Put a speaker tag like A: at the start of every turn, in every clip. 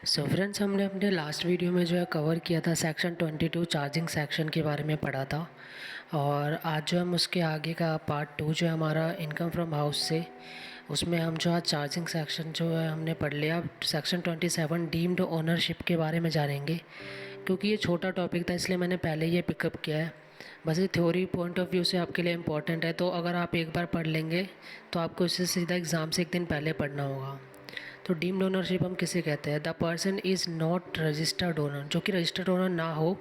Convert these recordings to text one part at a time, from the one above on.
A: So friends, हमने अपने last video में जो है कवर किया था सेक्शन 22 चार्जिंग सेक्शन के बारे में पढ़ा था। और आज जो हम उसके आगे का पार्ट 2 जो है हमारा इनकम फ्रॉम हाउस से, उसमें हम जो है चार्जिंग सेक्शन जो है हमने पढ़ लिया। सेक्शन 27 डीम्ड ओनरशिप के बारे में जानेंगे। क्योंकि ये छोटा टॉपिक था इसलिए मैंने पहले ये पिकअप किया है। बस ये थ्योरी पॉइंट ऑफ व्यू से आपके लिए इम्पॉर्टेंट है, तो अगर आप एक बार पढ़ लेंगे तो आपको इससे सीधा एग्ज़ाम से एक दिन पहले पढ़ना होगा। तो डीम्ड ओनरशिप हम किसे कहते हैं? The person is not registered owner, जो कि रजिस्टर्ड ओनर ना हो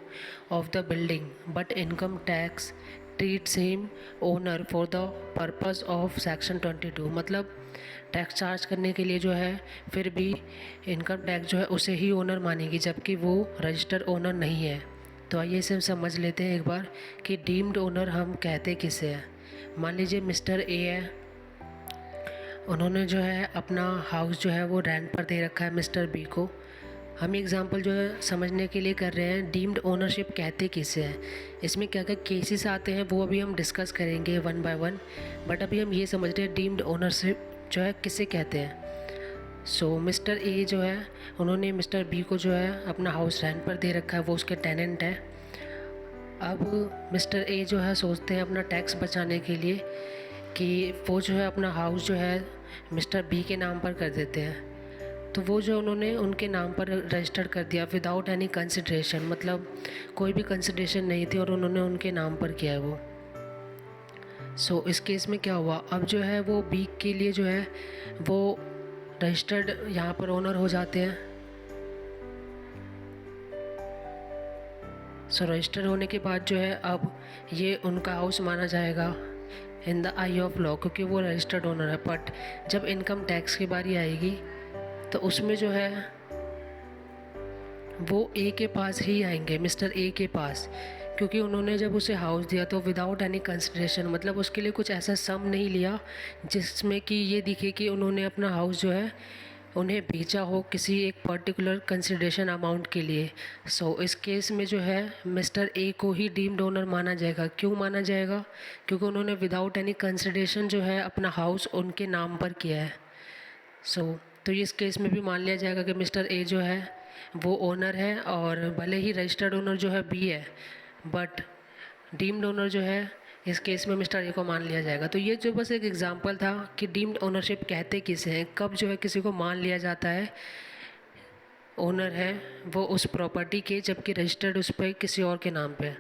A: of the building, but income tax treats him owner for the purpose of section 22। मतलब टैक्स चार्ज करने के लिए जो है फिर भी इनकम टैक्स जो है उसे ही ओनर मानेगी, जबकि वो रजिस्टर्ड ओनर नहीं है। तो आइए इसे समझ लेते हैं एक बार कि डीम्ड ओनर हम कहते किसे हैं। मान लीजिए मिस्टर ए है, उन्होंने जो है अपना हाउस जो है वो रेंट पर दे रखा है मिस्टर बी को। हम एग्ज़ाम्पल जो है समझने के लिए कर रहे हैं डीम्ड ओनरशिप कहते किसे हैं। इसमें क्या क्या केसेस आते हैं वो अभी हम डिस्कस करेंगे वन बाय वन, बट अभी हम ये समझ रहे हैं डीम्ड ओनरशिप जो है किसे कहते हैं। सो मिस्टर ए जो है, उन्होंने मिस्टर बी को जो है अपना हाउस रेंट पर दे रखा है, वो उसके टेनेंट है। अब मिस्टर ए जो है सोचते हैं अपना टैक्स बचाने के लिए कि वो जो है अपना हाउस जो है मिस्टर बी के नाम पर कर देते हैं। तो वो जो उन्होंने उनके नाम पर रजिस्टर कर दिया विदाउट एनी कंसिडरेशन, मतलब कोई भी कंसिडरेशन नहीं थी और उन्होंने उनके नाम पर किया है वो। सो इस केस में क्या हुआ, अब जो है वो बी के लिए जो है वो रजिस्टर्ड यहाँ पर ओनर हो जाते हैं। सो रजिस्टर होने के बाद जो है अब ये उनका हाउस माना जाएगा in the I of law, क्योंकि वो रजिस्टर्ड ओनर है। बट जब इनकम टैक्स की बारी आएगी तो उसमें जो है वो ए के पास ही आएंगे, मिस्टर ए के पास, क्योंकि उन्होंने जब उसे हाउस दिया तो विदाउट एनी कंसिडरेशन, मतलब उसके लिए कुछ ऐसा सम नहीं लिया जिसमें कि ये दिखे कि उन्होंने अपना हाउस जो है उन्हें बेचा हो किसी एक पर्टिकुलर कंसिडरेशन अमाउंट के लिए। सो इस केस में जो है मिस्टर ए को ही डीम्ड ओनर माना जाएगा। क्यों माना जाएगा? क्योंकि उन्होंने विदाउट एनी कंसिडरेशन जो है अपना हाउस उनके नाम पर किया है। तो इस केस में भी मान लिया जाएगा कि मिस्टर ए जो है वो ओनर है, और भले ही रजिस्टर्ड ओनर जो है बी है, बट डीम्ड ओनर जो है इस केस में मिस्टर ए को मान लिया जाएगा। तो ये जो बस एक एग्जांपल था कि डीम्ड ओनरशिप कहते किसे हैं, कब जो है किसी को मान लिया जाता है ओनर है वो उस प्रॉपर्टी के, जबकि रजिस्टर्ड उस पर किसी और के नाम पे है।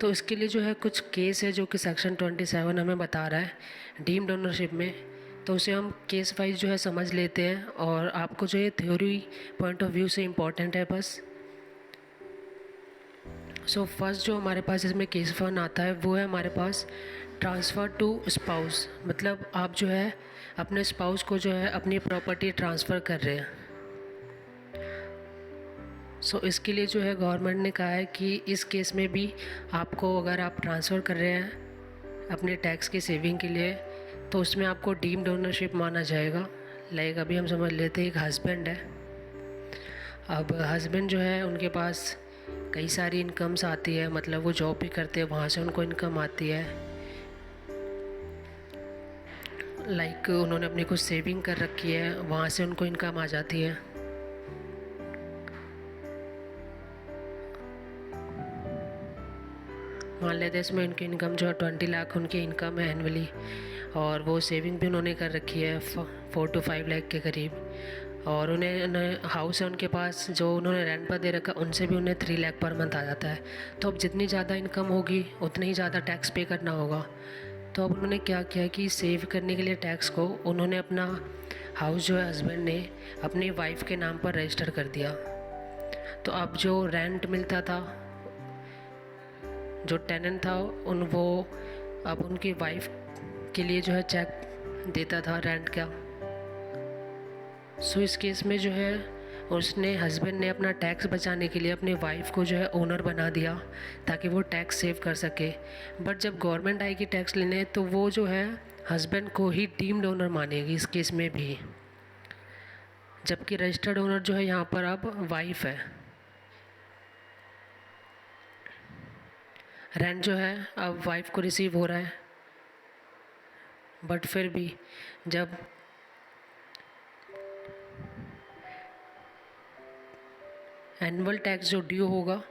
A: तो इसके लिए जो है कुछ केस है जो कि सेक्शन 27 हमें बता रहा है डीम्ड ओनरशिप में। तो उसे हम केस वाइज जो है समझ लेते हैं, और आपको जो ये थ्योरी पॉइंट ऑफ व्यू से इम्पॉर्टेंट है बस। फर्स्ट जो हमारे पास इसमें केस वन आता है वो है हमारे पास ट्रांसफ़र टू स्पाउस। मतलब आप जो है अपने स्पाउस को जो है अपनी प्रॉपर्टी ट्रांसफ़र कर रहे हैं। इसके लिए जो है गवर्नमेंट ने कहा है कि इस केस में भी आपको, अगर आप ट्रांसफ़र कर रहे हैं अपने टैक्स की सेविंग के लिए, तो उसमें आपको डीम्ड ओनरशिप माना जाएगा। लाइक अभी हम समझ लेते हैं एक हस्बैंड है। अब हस्बैंड जो है उनके पास कई सारी इनकम्स आती है, मतलब वो जॉब भी करते हैं, वहाँ से उनको इनकम आती है। लाइक उन्होंने अपनी कुछ सेविंग कर रखी है, वहाँ से उनको इनकम आ जाती है। मान लेते हैं इसमें उनकी इनकम जो है 20 लाख उनकी इनकम है एनुअली, और वो सेविंग भी उन्होंने कर रखी है 4 to 5 लाख के करीब। और उन्हें हाउस है उनके पास जो उन्होंने रेंट पर दे रखा, उनसे भी उन्हें 3 लाख पर मंथ आ जाता है। तो अब जितनी ज़्यादा इनकम होगी उतनी ही ज़्यादा टैक्स पे करना होगा। तो अब उन्होंने क्या किया कि सेव करने के लिए टैक्स को, उन्होंने अपना हाउस जो है हस्बैंड ने अपनी वाइफ के नाम पर रजिस्टर कर दिया। तो अब जो रेंट मिलता था, जो टेनेंट था वो अब उनकी वाइफ के लिए जो है चेक देता था रेंट का। इस केस में जो है उसने, हस्बैंड ने अपना टैक्स बचाने के लिए अपनी वाइफ को जो है ओनर बना दिया ताकि वो टैक्स सेव कर सके। बट जब गवर्नमेंट आएगी टैक्स लेने तो वो जो है हस्बैंड को ही डीम्ड ओनर मानेगी इस केस में भी, जबकि रजिस्टर्ड ओनर जो है यहाँ पर अब वाइफ है। रेंट जो है अब वाइफ को रिसीव हो रहा है, बट फिर भी जब एनुअल टैक्स जो ड्यू होगा,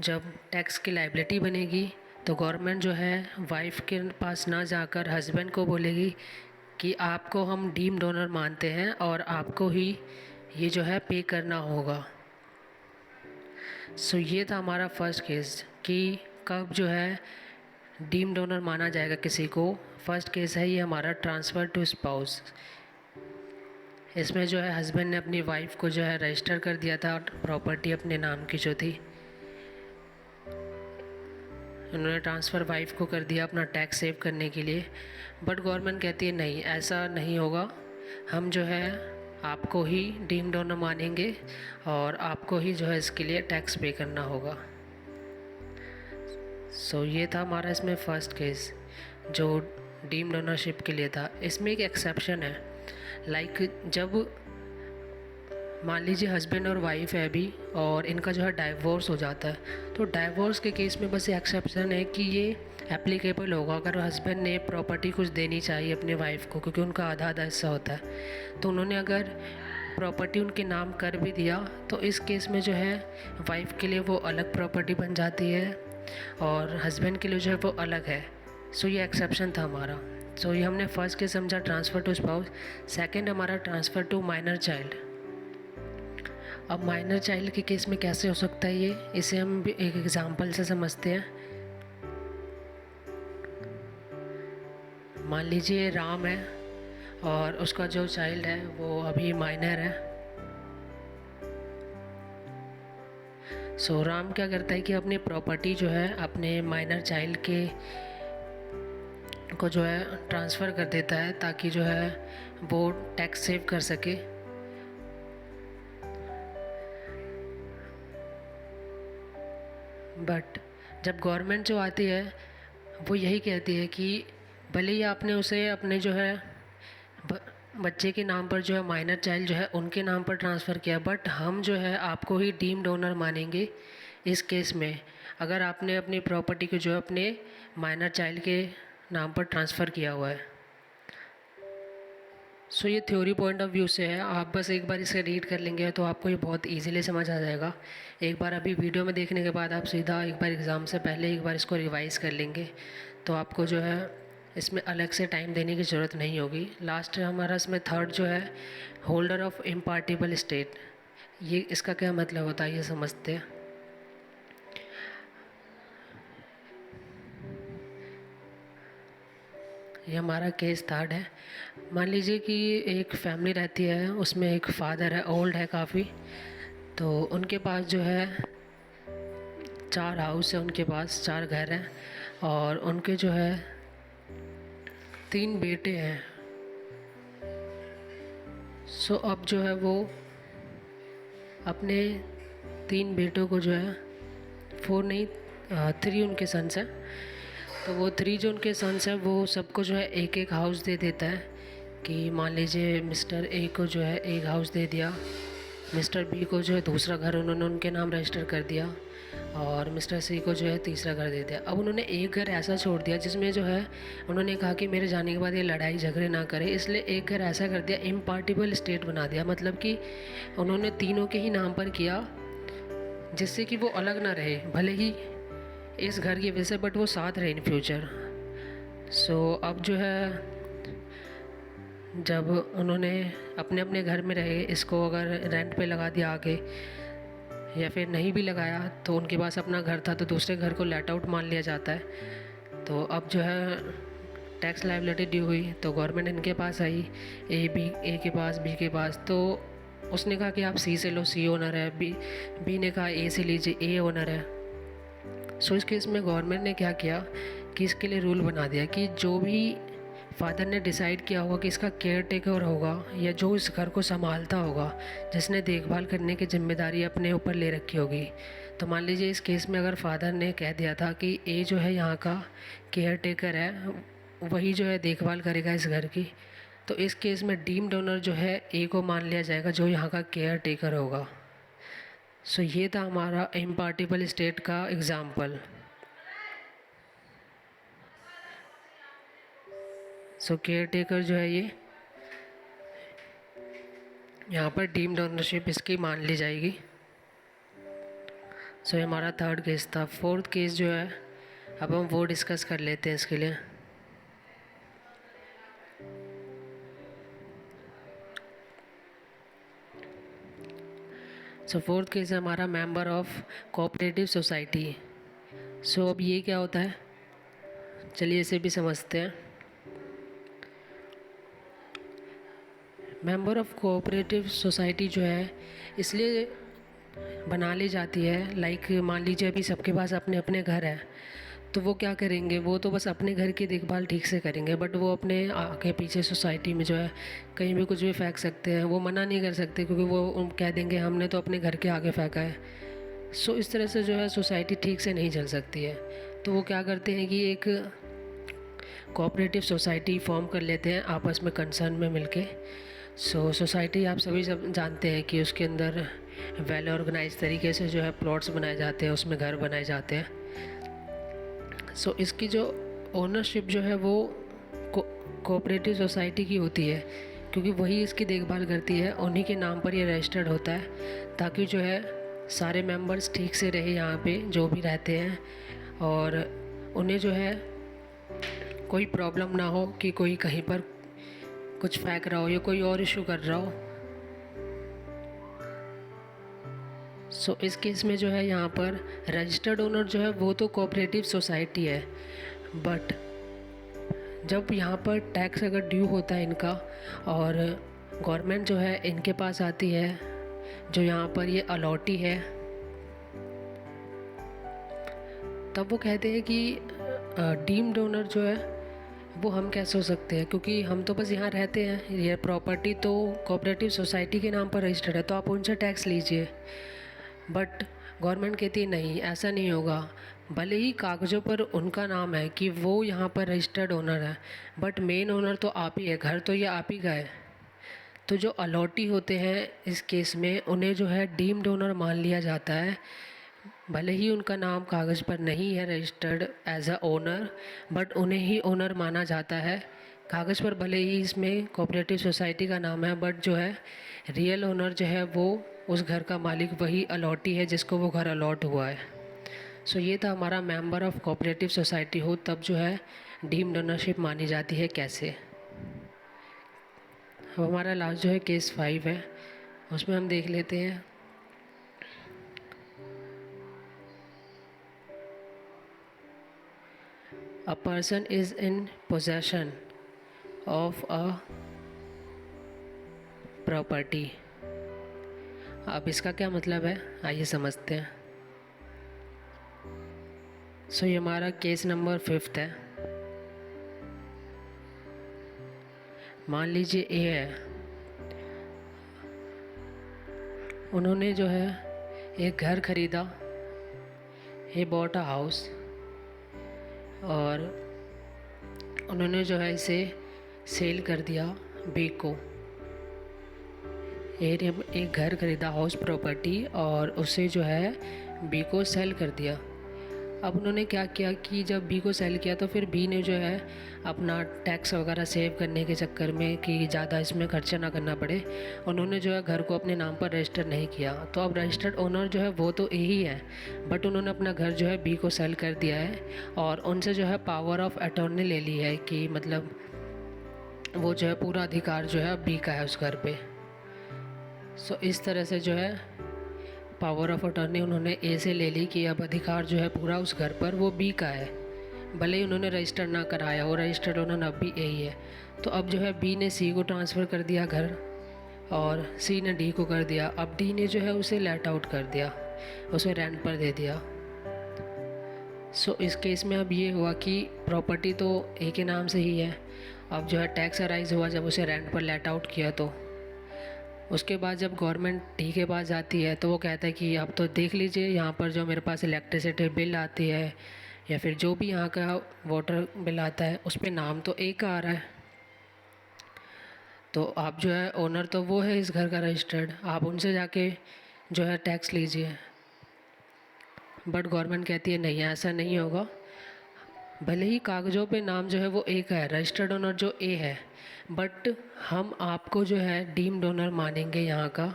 A: जब टैक्स की लायबिलिटी बनेगी तो गवर्नमेंट जो है वाइफ के पास ना जाकर हस्बैंड को बोलेगी कि आपको हम डीम डोनर मानते हैं और आपको ही ये जो है पे करना होगा। सो ये था हमारा फर्स्ट केस कि कब जो है डीम डोनर माना जाएगा किसी को। फर्स्ट केस है ये हमारा ट्रांसफ़र टू स्पाउस। इसमें जो है हस्बैंड ने अपनी वाइफ को जो है रजिस्टर कर दिया था प्रॉपर्टी अपने नाम की जो थी, उन्होंने ट्रांसफ़र वाइफ को कर दिया अपना टैक्स सेव करने के लिए। बट गवर्नमेंट कहती है नहीं, ऐसा नहीं होगा, हम जो है आपको ही डीम डोनर मानेंगे और आपको ही जो है इसके लिए टैक्स पे करना होगा। सो ये था हमारा इसमें फ़र्स्ट केस जो डीम डोनरशिप के लिए था। इसमें एक एक्सेप्शन है, जब मान लीजिए हस्बैंड और वाइफ है अभी और इनका जो है डाइवोर्स हो जाता है, तो डाइवोर्स के केस में बस एक्सेप्शन है कि ये एप्लीकेबल होगा अगर हस्बैंड ने प्रॉपर्टी कुछ देनी चाहिए अपने वाइफ को, क्योंकि उनका आधा आधा हिस्सा होता है। तो उन्होंने अगर प्रॉपर्टी उनके नाम कर भी दिया तो इस केस में जो है वाइफ के लिए वो अलग प्रॉपर्टी बन जाती है और हस्बैंड के लिए जो है वो अलग है। सो ये एक्सेप्शन था हमारा। सो ये हमने फर्स्ट केस समझा ट्रांसफ़र टू स्पाउस। सेकंड हमारा ट्रांसफ़र टू माइनर चाइल्ड। अब माइनर चाइल्ड के केस में कैसे हो सकता है ये, इसे हम भी एक एग्ज़ाम्पल से समझते हैं। मान लीजिए राम है और उसका जो चाइल्ड है वो अभी माइनर है। सो राम क्या करता है कि अपनी प्रॉपर्टी जो है अपने माइनर चाइल्ड के को जो है ट्रांसफ़र कर देता है ताकि जो है वो टैक्स सेव कर सके। बट जब गवर्नमेंट जो आती है वो यही कहती है कि भले ही आपने उसे अपने जो है बच्चे के नाम पर जो है माइनर चाइल्ड जो है उनके नाम पर ट्रांसफ़र किया, बट हम जो है आपको ही डीम डोनर मानेंगे इस केस में अगर आपने अपनी प्रॉपर्टी को जो है अपने माइनर चाइल्ड के नाम पर ट्रांसफ़र किया हुआ है। सो ये थ्योरी पॉइंट ऑफ व्यू से है, आप बस एक बार इसे रीड कर लेंगे तो आपको ये बहुत इजीली समझ आ जाएगा। एक बार अभी वीडियो में देखने के बाद आप सीधा एक बार एग्ज़ाम से पहले एक बार इसको रिवाइज़ कर लेंगे तो आपको जो है इसमें अलग से टाइम देने की ज़रूरत नहीं होगी। लास्ट हमारा इसमें थर्ड जो है होल्डर ऑफ इम्पार्टिबल स्टेट। ये इसका क्या मतलब होता है ये समझते हैं। ये हमारा केस थर्ड है। मान लीजिए कि एक फैमिली रहती है, उसमें एक फ़ादर है, ओल्ड है काफ़ी, तो उनके पास जो है 4 हाउस है, उनके पास 4 घर हैं और उनके जो है 3 बेटे हैं। सो अब जो है वो अपने 3 बेटों को जो है 4 नहीं 3 उनके सन्स हैं, तो वो 3 जो उनके सन्स हैं वो सबको जो है एक एक हाउस दे देता है कि मान लीजिए मिस्टर ए को जो है एक हाउस दे दिया, मिस्टर बी को जो है दूसरा घर उन्होंने उनके नाम रजिस्टर कर दिया और मिस्टर सी को जो है तीसरा घर दे दिया। अब उन्होंने एक घर ऐसा छोड़ दिया जिसमें जो है उन्होंने कहा कि मेरे जाने के बाद ये लड़ाई झगड़े ना करे, इसलिए एक घर ऐसा कर दिया, इम्पार्टिबल स्टेट बना दिया। मतलब कि उन्होंने तीनों के ही नाम पर किया जिससे कि वो अलग ना रहे, भले ही इस घर की वजह से, बट वो साथ रहे इन फ्यूचर। सो अब जो है जब उन्होंने अपने अपने घर में रहे, इसको अगर रेंट पे लगा दिया आगे या फिर नहीं भी लगाया तो उनके पास अपना घर था तो दूसरे घर को लेट आउट मान लिया जाता है। तो अब जो है टैक्स लायबिलिटी ड्यू हुई तो गवर्नमेंट इनके पास आई, ए के पास, बी के पास। तो उसने कहा कि आप सी से लो, सी ओनर है, बी ने कहा ए से लीजिए, ए ओनर है। सो इस केस में गवर्नमेंट ने क्या किया कि इसके लिए रूल बना दिया कि जो भी फादर ने डिसाइड किया होगा कि इसका केयर टेकर होगा या जो इस घर को संभालता होगा, जिसने देखभाल करने की जिम्मेदारी अपने ऊपर ले रखी होगी। तो मान लीजिए इस केस में अगर फादर ने कह दिया था कि ए जो है यहाँ का केयर टेकर है, वही जो है देखभाल करेगा इस घर की, तो इस केस में डीम डोनर जो है ए को मान लिया जाएगा जो यहाँ का केयर टेकर होगा। सो ये था हमारा इम्पार्टिबल स्टेट का एग्ज़ाम्पल। सो केयर टेकर जो है ये यहाँ पर डीम्ड ओनरशिप इसकी मान ली जाएगी। सो ये हमारा थर्ड केस था। फोर्थ केस जो है अब हम वो डिस्कस कर लेते हैं इसके लिए। सो फोर्थ केस है हमारा मेंबर ऑफ कोऑपरेटिव सोसाइटी। सो अब ये क्या होता है, चलिए इसे भी समझते हैं। मेंबर ऑफ कोऑपरेटिव सोसाइटी जो है इसलिए बना ली जाती है, लाइक मान लीजिए अभी सबके पास अपने अपने घर है, तो वो क्या करेंगे, वो तो बस अपने घर की देखभाल ठीक से करेंगे, बट वो अपने आगे पीछे सोसाइटी में जो है कहीं भी कुछ भी फेंक सकते हैं, वो मना नहीं कर सकते क्योंकि वो कह देंगे हमने तो अपने घर के आगे फेंका है। सो इस तरह से जो है सोसाइटी ठीक से नहीं चल सकती है। तो वो क्या करते हैं कि एक कोऑपरेटिव सोसाइटी फॉर्म कर लेते हैं आपस में कंसर्न में मिलके। सोसाइटी आप सभी सब जानते हैं कि उसके अंदर वेल ऑर्गेनाइज तरीके से जो है प्लॉट्स बनाए जाते हैं, उसमें घर बनाए जाते हैं। इसकी जो ओनरशिप जो है वो कोऑपरेटिव सोसाइटी की होती है, क्योंकि वही इसकी देखभाल करती है, उन्हीं के नाम पर ये रजिस्टर्ड होता है, ताकि जो है सारे मेंबर्स ठीक से रहे यहाँ पे जो भी रहते हैं, और उन्हें जो है कोई प्रॉब्लम ना हो कि कोई कहीं पर कुछ फेंक रहा हो या कोई और इशू कर रहा हो। इस केस में जो है यहाँ पर रजिस्टर्ड ओनर जो है वो तो कोऑपरेटिव सोसाइटी है, बट जब यहाँ पर टैक्स अगर ड्यू होता है इनका और गवर्नमेंट जो है इनके पास आती है, जो यहाँ पर ये अलॉटी है, तब वो कहते हैं कि डीम्ड ओनर जो है वो हम कैसे हो सकते हैं, क्योंकि हम तो बस यहाँ रहते हैं, ये प्रॉपर्टी तो कोऑपरेटिव सोसाइटी के नाम पर रजिस्टर्ड है, तो आप उनसे टैक्स लीजिए। बट गवर्नमेंट कहती है नहीं, ऐसा नहीं होगा। भले ही कागज़ों पर उनका नाम है कि वो यहाँ पर रजिस्टर्ड ओनर है, बट मेन ओनर तो आप ही है, घर तो ये आप ही का है। तो जो अलॉटी होते हैं इस केस में उन्हें जो है डीम्ड ओनर मान लिया जाता है। भले ही उनका नाम कागज़ पर नहीं है registered as a owner, but उन्हें ही ओनर माना जाता है। कागज़ पर भले ही इसमें कोऑपरेटिव सोसाइटी का नाम है, बट जो है रियल ओनर जो है वो उस घर का मालिक वही अलॉटी है जिसको वो घर अलॉट हुआ है। ये था हमारा मेंबर ऑफ कोऑपरेटिव सोसाइटी हो तब जो है डीम्ड ओनरशिप मानी जाती है कैसे। अब हमारा लास्ट जो है केस 5 है, उसमें हम देख लेते हैं। A person is in possession of a property। अब इसका क्या मतलब है, आइए समझते हैं। ये हमारा केस नंबर 5 है। मान लीजिए ए है, उन्होंने जो है एक घर खरीदा, he bought a house, और उन्होंने जो है इसे सेल कर दिया बी को। एक घर खरीदा, हाउस प्रॉपर्टी, और उसे जो है बी को सेल कर दिया। अब उन्होंने क्या किया कि जब बी को सेल किया तो फिर बी ने जो है अपना टैक्स वगैरह सेव करने के चक्कर में कि ज़्यादा इसमें खर्चा ना करना पड़े, उन्होंने जो है घर को अपने नाम पर रजिस्टर नहीं किया। तो अब रजिस्टर्ड ओनर जो है वो तो ए ही है, बट उन्होंने अपना घर जो है बी को सेल कर दिया है, और उनसे जो है पावर ऑफ अटॉर्नी ले ली है कि मतलब वो जो है पूरा अधिकार जो है बी का है उस घर पे। इस तरह से जो है पावर ऑफ अटॉर्नी उन्होंने ए से ले ली कि अब अधिकार जो है पूरा उस घर पर वो बी का है, भले ही उन्होंने रजिस्टर ना कराया हो, रजिस्टर्ड ओनर अब भी ए ही है। तो अब जो है बी ने सी को ट्रांसफ़र कर दिया घर, और सी ने डी को कर दिया। अब डी ने जो है उसे लेट आउट कर दिया, उसे रेंट पर दे दिया। इस केस में अब ये हुआ कि प्रॉपर्टी तो ए के नाम से ही है, अब जो है टैक्स अराइज हुआ जब उसे रेंट पर लेट आउट किया। तो उसके बाद जब गवर्नमेंट डी के पास जाती है तो वो कहता है कि अब तो देख लीजिए यहाँ पर जो मेरे पास इलेक्ट्रिसिटी बिल आती है या फिर जो भी यहाँ का वाटर बिल आता है उस पर नाम तो ए का आ रहा है, तो आप जो है ओनर तो वो है इस घर का रजिस्टर्ड, आप उनसे जाके जो है टैक्स लीजिए। बट गवर्नमेंट कहती है नहीं, ऐसा नहीं होगा, भले ही कागज़ों पे नाम जो है वो ए का है, रजिस्टर्ड डोनर जो ए है, बट हम आपको जो है डीम डोनर मानेंगे यहाँ का,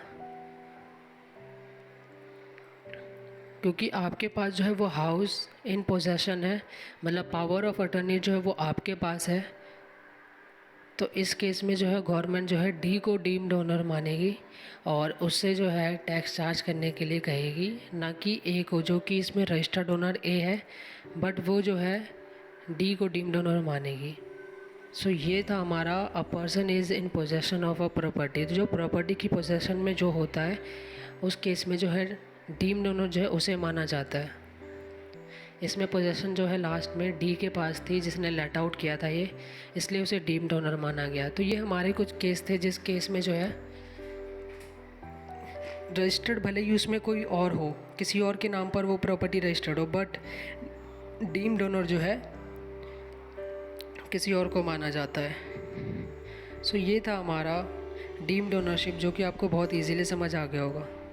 A: क्योंकि आपके पास जो है वो हाउस इन पोजेशन है, मतलब पावर ऑफ अटर्नी जो है वो आपके पास है। तो इस केस में जो है गवर्नमेंट जो है डी को डीम डोनर मानेगी और उससे जो है टैक्स चार्ज करने के लिए कहेगी, ना कि ए को, जो कि इसमें रजिस्टर्ड डोनर ए है, बट वो जो है डी को डीम डोनर मानेगी। सो ये था हमारा a person is in possession of a property. तो जो प्रॉपर्टी की पोजेशन में जो होता है उस केस में जो है डीम डोनर जो है उसे माना जाता है। इसमें पोजेशन जो है लास्ट में डी के पास थी, जिसने लेट आउट किया था ये, इसलिए उसे डीम डोनर माना गया। तो ये हमारे कुछ केस थे जिस केस में जो है रजिस्टर्ड भले ही उसमें कोई और हो, किसी और के नाम पर वो प्रॉपर्टी रजिस्टर्ड हो, बट डीम डोनर जो है किसी और को माना जाता है। सो ये था हमारा डीम डोनरशिप, जो कि आपको बहुत इजीली समझ आ गया होगा।